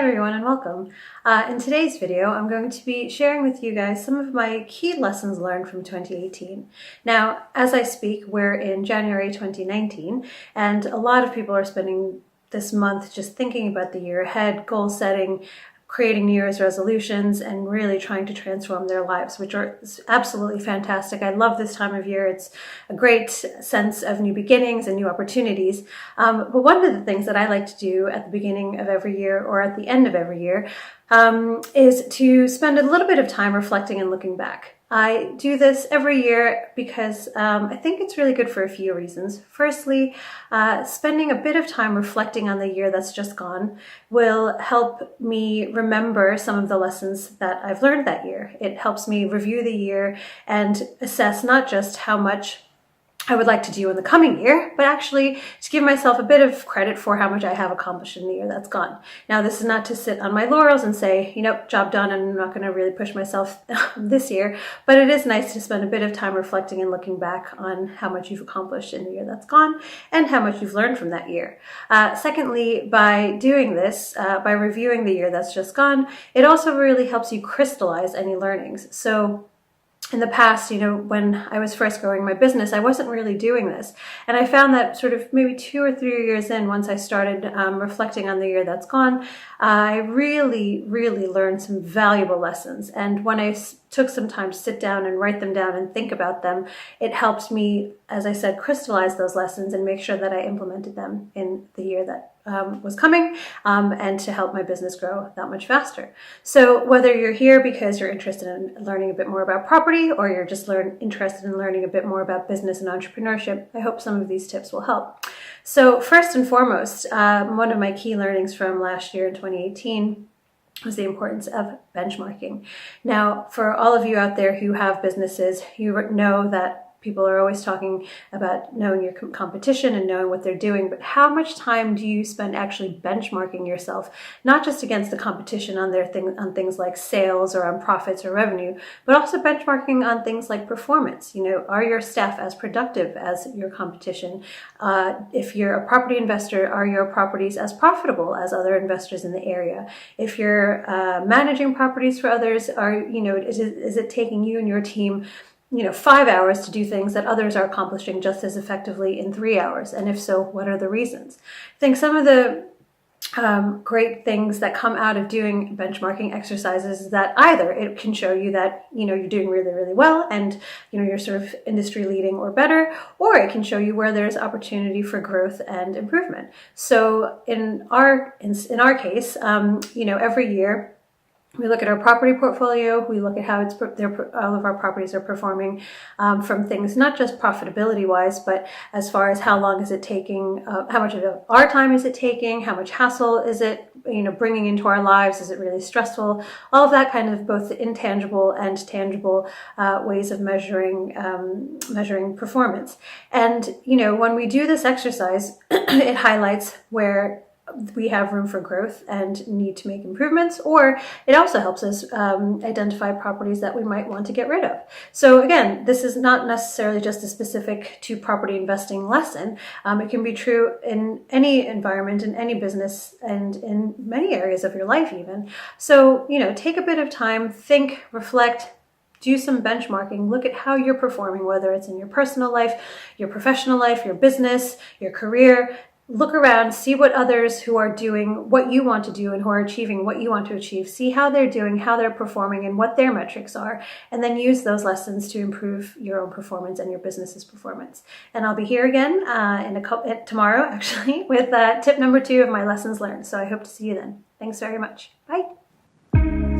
everyone and welcome. In today's video, I'm going to be sharing with you guys some of my key lessons learned from 2018. Now, as I speak, we're in January 2019, and a lot of people are spending this month just thinking about the year ahead, goal setting, creating New Year's resolutions, and really trying to transform their lives, which are absolutely fantastic. I love this time of year. It's a great sense of new beginnings and new opportunities. But one of the things that I like to do at the beginning of every year or at the end of every year is to spend a little bit of time reflecting and looking back. I do this every year because I think it's really good for a few reasons. Firstly, spending a bit of time reflecting on the year that's just gone will help me remember some of the lessons that I've learned that year. It helps me review the year and assess not just how much I would like to do in the coming year, but actually to give myself a bit of credit for how much I have accomplished in the year that's gone. Now, this is not to sit on my laurels and say, job done, and I'm not going to really push myself this year, but it is nice to spend a bit of time reflecting and looking back on how much you've accomplished in the year that's gone and how much you've learned from that year. Secondly, by doing this, by reviewing the year that's just gone, it also really helps you crystallize any learnings. So in the past, when I was first growing my business, I wasn't really doing this. And I found that sort of maybe 2 or 3 years in, once I started reflecting on the year that's gone, I really, really learned some valuable lessons. And when I took some time to sit down and write them down and think about them, it helped me, as I said, crystallize those lessons and make sure that I implemented them in the year that was coming, and to help my business grow that much faster. So whether you're here because you're interested in learning a bit more about property, or you're just interested in learning a bit more about business and entrepreneurship, I hope some of these tips will help. So first and foremost, one of my key learnings from last year in 2018 was the importance of benchmarking. Now, for all of you out there who have businesses, you know that people are always talking about knowing your competition and knowing what they're doing, but how much time do you spend actually benchmarking yourself, not just against the competition on things like sales or on profits or revenue, but also benchmarking on things like performance? Are your staff as productive as your competition? If you're a property investor, are your properties as profitable as other investors in the area? If you're managing properties for others, is it taking you and your team 5 hours to do things that others are accomplishing just as effectively in 3 hours? And if so, what are the reasons? I think some of the great things that come out of doing benchmarking exercises is that either it can show you that you're doing really, really well and you're sort of industry leading or better, or it can show you where there's opportunity for growth and improvement. So in our case, every year we look at our property portfolio, we look at how all of our properties are performing, from things not just profitability-wise, but as far as how long is it taking, how much of our time is it taking, how much hassle is it bringing into our lives, is it really stressful, all of that kind of both intangible and tangible ways of measuring performance. And when we do this exercise, it highlights where we have room for growth and need to make improvements, or it also helps us identify properties that we might want to get rid of. So again, this is not necessarily just a specific to property investing lesson. It can be true in any environment, in any business, and in many areas of your life even. So, take a bit of time, think, reflect, do some benchmarking, look at how you're performing, whether it's in your personal life, your professional life, your business, your career. Look around, see what others who are doing what you want to do and who are achieving what you want to achieve, see how they're doing, how they're performing, and what their metrics are, and then use those lessons to improve your own performance and your business's performance. And I'll be here again tomorrow, actually, with tip number 2 of my lessons learned. So I hope to see you then. Thanks very much. Bye.